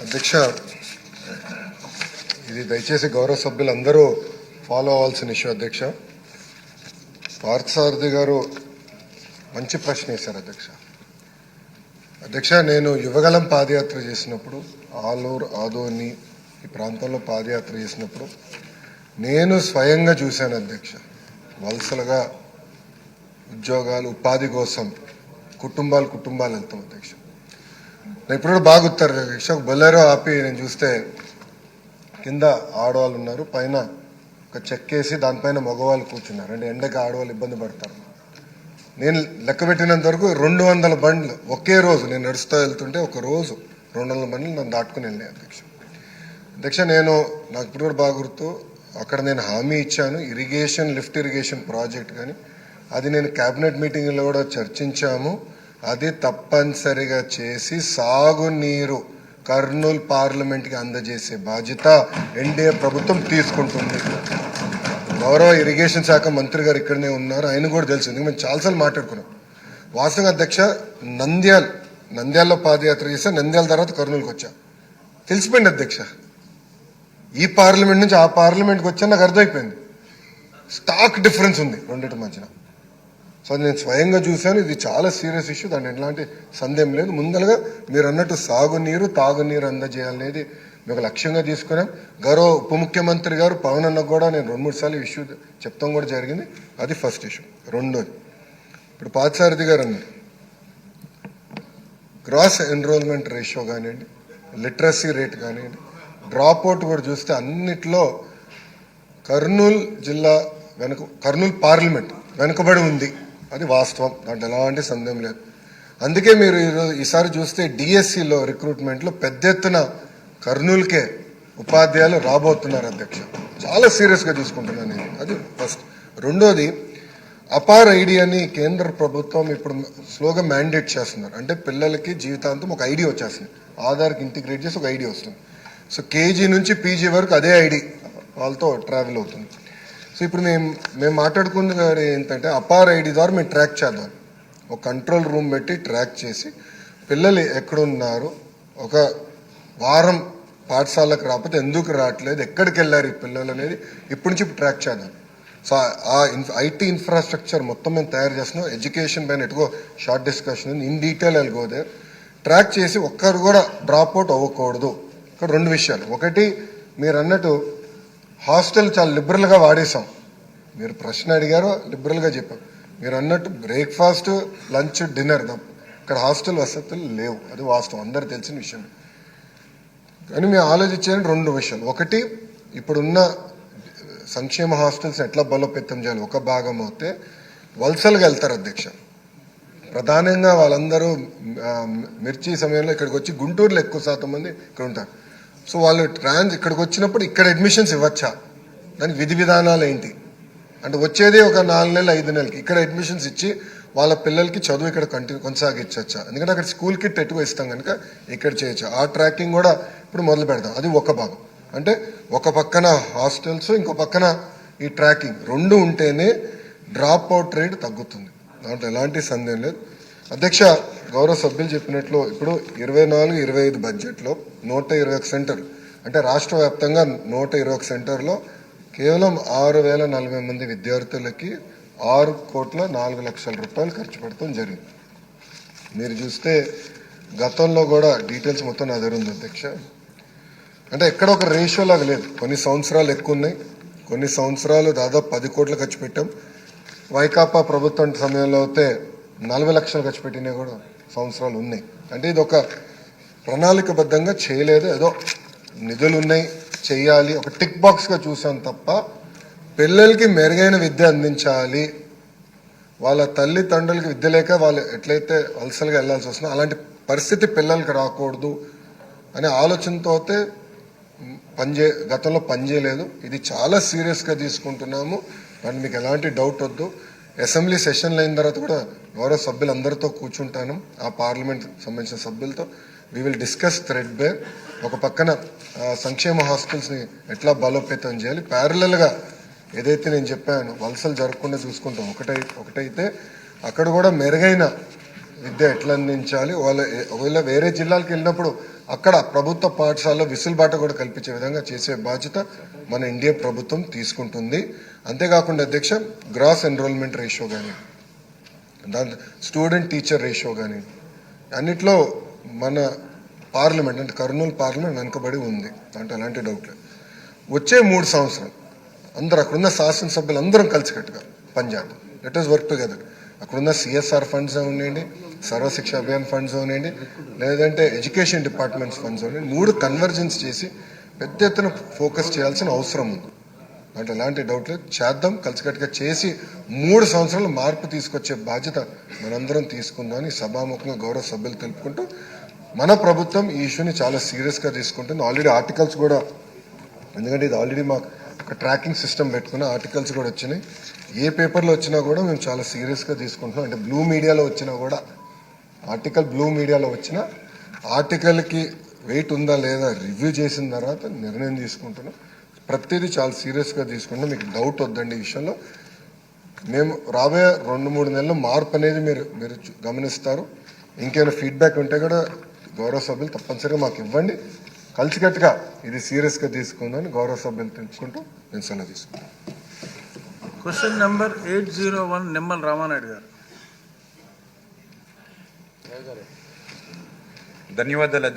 అధ్యక్ష, ఇది దయచేసి గౌరవ సభ్యులందరూ ఫాలో అవ్వాల్సిన ఇష్యూ. అధ్యక్ష, పార్థసారథి గారు మంచి ప్రశ్న వేశారు. అధ్యక్ష, నేను యువగలం పాదయాత్ర చేసినప్పుడు, ఆలూరు ఆదోని ఈ ప్రాంతంలో పాదయాత్ర చేసినప్పుడు నేను స్వయంగా చూశాను. అధ్యక్ష, వలసలుగా ఉద్యోగాలు ఉపాధి కోసం కుటుంబాలు వెళ్తాం. అధ్యక్ష, నేను ఇప్పుడు బాగా గుర్తారు. అధ్యక్ష, బొలెరో ఆపి నేను చూస్తే కింద ఆడవాళ్ళు ఉన్నారు, పైన ఒక చెక్కేసి దానిపైన మగవాళ్ళు కూర్చున్నారు. అంటే ఎండకి ఆడవాళ్ళు ఇబ్బంది పడతారు. నేను లెక్క పెట్టినంత వరకు 200 బండ్లు ఒకే రోజు నేను నడుస్తూ వెళ్తుంటే ఒక రోజు 200 బండ్లు నన్ను దాటుకుని వెళ్ళాయి. అధ్యక్ష, నాకు ఇప్పుడు కూడా బాగా గుర్తు, అక్కడ నేను హామీ ఇచ్చాను లిఫ్ట్ ఇరిగేషన్ ప్రాజెక్ట్, కానీ అది నేను కేబినెట్ మీటింగ్లో కూడా చర్చించాము. అది తప్పనిసరిగా చేసి సాగునీరు కర్నూలు పార్లమెంట్కి అందజేసే బాధ్యత ఎన్డీఏ ప్రభుత్వం తీసుకుంటుంది. గౌరవ ఇరిగేషన్ శాఖ మంత్రి గారు ఇక్కడనే ఉన్నారు, ఆయన కూడా తెలుసు, ఎందుకంటే మేము చాలాసార్లు మాట్లాడుకున్నాం. వాస్తవంగా అధ్యక్ష, నంద్యాలలో పాదయాత్ర చేస్తే నంద్యాల తర్వాత కర్నూలుకి వచ్చా, తెలిసిపోయింది. అధ్యక్ష, ఈ పార్లమెంట్ నుంచి ఆ పార్లమెంట్కి వచ్చా నాకు అర్థమైపోయింది. స్టాక్ డిఫరెన్స్ ఉంది రెండింటి మధ్యన. సో నేను స్వయంగా చూశాను. ఇది చాలా సీరియస్ ఇష్యూ, దాన్ని ఎలాంటి సందేహం లేదు. ముందరగా మీరు అన్నట్టు సాగునీరు తాగునీరు అందజేయాలనేది మేము లక్ష్యంగా తీసుకున్నాం. గౌరవ ఉప ముఖ్యమంత్రి గారు పవన్ అన్నకు కూడా నేను 2-3 సార్లు ఇష్యూ చెప్తాం కూడా జరిగింది. అది ఫస్ట్ ఇష్యూ. రెండోది, ఇప్పుడు పార్థసారథి గారు అన్నారు, గ్రాస్ ఎన్రోల్మెంట్ రేషియో కానివ్వండి, లిటరసీ రేట్ కానివ్వండి, డ్రాప్ అవుట్ కూడా చూస్తే అన్నిట్లో కర్నూలు జిల్లా కర్నూలు పార్లమెంట్ వెనుకబడి ఉంది. అది వాస్తవం, దాంట్లో ఎలాంటి సందేహం లేదు. అందుకే మీరు ఈసారి చూస్తే డిఎస్సిలో రిక్రూట్మెంట్లో పెద్ద ఎత్తున కర్నూలుకే ఉపాధ్యాయులు రాబోతున్నారు. అధ్యక్ష, చాలా సీరియస్గా చూసుకుంటున్నాను నేను. అది ఫస్ట్. రెండోది, అపార్ ఐడి అని కేంద్ర ప్రభుత్వం ఇప్పుడు స్లోగా మ్యాండేట్ చేస్తున్నారు. అంటే పిల్లలకి జీవితాంతం ఒక ఐడి వచ్చేస్తుంది, ఆధార్కి ఇంటిగ్రేట్ చేసి ఒక ఐడి వస్తుంది. సో కేజీ నుంచి పీజీ వరకు అదే ఐడి వాళ్ళతో ట్రావెల్ అవుతుంది. సో ఇప్పుడు మేము మాట్లాడుకున్నది ఏంటంటే, అపార్ ఐడి ద్వారా మేము ట్రాక్ చేద్దాం. ఒక కంట్రోల్ రూమ్ పెట్టి ట్రాక్ చేసి పిల్లలు ఎక్కడున్నారు, ఒక వారం పాఠశాలకు రాకపోతే ఎందుకు రావట్లేదు, ఎక్కడికి వెళ్ళారు ఈ పిల్లలు అనేది ఇప్పటి నుంచి ట్రాక్ చేద్దాం. సో ఆ ఐటీ ఇన్ఫ్రాస్ట్రక్చర్ మొత్తం మేము తయారు చేస్తున్నాం. ఎడ్యుకేషన్ పైన ఎటుకో షార్ట్ డిస్కషన్ ఇన్ డీటెయిల్ వెళ్ళిపోతే ట్రాక్ చేసి ఒక్కరు కూడా డ్రాప్ అవుట్ అవ్వకూడదు. ఇక్కడ 2 విషయాలు. ఒకటి, మీరు అన్నట్టు హాస్టల్ చాలా లిబరల్గా వాడేసాం. మీరు ప్రశ్న అడిగారో లిబరల్గా చెప్పాం. మీరు అన్నట్టు బ్రేక్ఫాస్ట్, లంచ్, డిన్నర్ ఇక్కడ హాస్టల్ వసతులు లేవు. అది వాస్తవం, అందరు తెలిసిన విషయం. కానీ మేము ఆలోచించే 2 విషయాలు. ఒకటి, ఇప్పుడున్న సంక్షేమ హాస్టల్స్ ఎట్లా బలోపేతం చేయాలి. ఒక భాగం అయితే వలసలుగా వెళ్తారు. అధ్యక్ష, ప్రధానంగా వాళ్ళందరూ మిర్చి సమయంలో ఇక్కడికి వచ్చి గుంటూరులో ఎక్కువ శాతం మంది ఇక్కడ ఉంటారు. సో వాళ్ళు ఇక్కడికి వచ్చినప్పుడు ఇక్కడ అడ్మిషన్స్ ఇవ్వచ్చా, దానికి విధి విధానాలు ఏంటి అంటే, వచ్చేదే ఒక 4 నెలలు 5 నెలలకి ఇక్కడ అడ్మిషన్స్ ఇచ్చి వాళ్ళ పిల్లలకి చదువు ఇక్కడ కొనసాగించచ్చా. ఎందుకంటే అక్కడ స్కూల్ కిట్ ఎక్కువ ఇస్తాం కనుక ఇక్కడ చేయొచ్చా. ఆ ట్రాకింగ్ కూడా ఇప్పుడు మొదలు పెడతాం. అది ఒక భాగం. అంటే ఒక పక్కన హాస్టల్స్, ఇంకో పక్కన ఈ ట్రాకింగ్ 2 ఉంటేనే డ్రాప్ అవుట్ రేట్ తగ్గుతుంది. దాంట్లో ఎలాంటి సందేహం లేదు. అధ్యక్ష, గౌరవ సభ్యులు చెప్పినట్లు ఇప్పుడు 24-25 బడ్జెట్లో 121 సెంటర్లు, అంటే రాష్ట్ర వ్యాప్తంగా 121 సెంటర్లో కేవలం 6,040 మంది విద్యార్థులకి 6,04,00,000 రూపాయలు ఖర్చు పెడతాం జరిగింది. మీరు చూస్తే గతంలో కూడా డీటెయిల్స్ మొత్తం నా దగ్గర ఉంది. అధ్యక్ష, అంటే ఎక్కడ ఒక రేషియో లాగా లేదు. కొన్ని సంవత్సరాలు ఎక్కువ ఉన్నాయి, కొన్ని సంవత్సరాలు దాదాపు 10 కోట్లు ఖర్చు పెట్టాం. వైకాపా ప్రభుత్వం సమయంలో అయితే 40 లక్షలు ఖర్చు పెట్టినవి కూడా సంవత్సరాలు ఉన్నాయి. అంటే ఇది ఒక ప్రణాళికబద్ధంగా చేయలేదు, ఏదో నిధులు ఉన్నాయి చెయ్యాలి ఒక టిక్ బాక్స్గా చూసాం తప్ప, పిల్లలకి మెరుగైన విద్య అందించాలి, వాళ్ళ తల్లిదండ్రులకి విద్య లేక వాళ్ళు ఎట్లయితే వలసలుగా వెళ్లాల్సి వస్తుందో అలాంటి పరిస్థితి పిల్లలకి రాకూడదు అనే ఆలోచనతో అయితే గతంలో పనిచేయలేదు. ఇది చాలా సీరియస్గా తీసుకుంటున్నాము, దాన్ని మీకు ఎలాంటి డౌట్ వద్దు. అసెంబ్లీ సెషన్లు అయిన తర్వాత కూడా గౌరవ సభ్యులందరితో కూర్చుంటాను, ఆ పార్లమెంట్ సంబంధించిన సభ్యులతో. We will discuss threadbare. ఒక పక్కన సంక్షేమ హాస్టల్స్ని ఎట్లా బలోపేతం చేయాలి, ప్యారలల్గా ఏదైతే నేను చెప్పాను వలసలు జరగకుండా చూసుకుంటాం. ఒకటైతే అక్కడ కూడా మెరుగైన విద్య ఎట్లా అందించాలి, ఒకవేళ వేరే జిల్లాలకు వెళ్ళినప్పుడు అక్కడ ప్రభుత్వ పాఠశాలలో విసులుబాట కూడా కల్పించే విధంగా చేసే బాధ్యత మన ఇండియా ప్రభుత్వం తీసుకుంటుంది. అంతేకాకుండా అధ్యక్ష, గ్రాస్ ఎన్రోల్మెంట్ రేషియో కానీ, దాని స్టూడెంట్ టీచర్ రేషియో కానీ, అన్నిట్లో మన పార్లమెంట్ అంటే కర్నూలు పార్లమెంట్ వెనుకబడి ఉంది, అంటే అలాంటి డౌట్ లేదు. వచ్చే 3 సంవత్సరాలు అందరూ అక్కడున్న శాసనసభ్యులు అందరం కలిసికట్టుగా పనిచేద్దాం. Let us work together. అక్కడున్న సిఎస్ఆర్ ఫండ్స్ ఉన్నాయండి, సర్వశిక్ష అభియాన్ ఫండ్స్ ఉన్నాయండి, లేదంటే ఎడ్యుకేషన్ డిపార్ట్మెంట్స్ ఫండ్స్ ఉన్నాయండి, 3 కన్వర్జెన్స్ చేసి పెద్ద ఎత్తున ఫోకస్ చేయాల్సిన అవసరం ఉంది. అంటే ఎలాంటి డౌట్ లేదు, చేద్దాం. కలిసికట్టుగా చేసి 3 సంవత్సరాలు మార్పు తీసుకొచ్చే బాధ్యత మనందరం తీసుకుందామని సభాముఖంగా గౌరవ సభ్యులు తెలుపుకుంటూ, మన ప్రభుత్వం ఈ ఇష్యూని చాలా సీరియస్గా తీసుకుంటుంది. ఆల్రెడీ ఆర్టికల్స్ కూడా, ఎందుకంటే ఇది ఆల్రెడీ మాకు ఒక ట్రాకింగ్ సిస్టమ్ పెట్టుకున్న ఆర్టికల్స్ కూడా వచ్చినాయి. ఏ పేపర్లో వచ్చినా కూడా మేము చాలా సీరియస్గా తీసుకుంటున్నాం. అంటే బ్లూ మీడియాలో వచ్చినా కూడా, బ్లూ మీడియాలో వచ్చిన ఆర్టికల్కి వెయిట్ ఉందా లేదా రివ్యూ చేసిన తర్వాత నిర్ణయం తీసుకుంటున్నాం. ప్రతిదీ చాలా సీరియస్గా తీసుకుంటున్నాం. మీకు డౌట్ వద్దండి ఈ విషయంలో. మేము రాబోయే 2-3 నెలలు మార్పు అనేది మీరు గమనిస్తారు. ఇంకేమైనా ఫీడ్బ్యాక్ ఉంటే కూడా గౌరవ సభ్యులు తప్పనిసరిగా మాకు ఇవ్వండి. కలిసికట్టుగా ఇది సీరియస్గా తీసుకుందని గౌరవ సభ్యులు తెలుసుకుంటూ నేను సలహా తీసుకుంటాను. క్వశ్చన్ నెంబర్ 801 నిమ్మల రామానాయుడు గారు. ధన్యవాదాలు.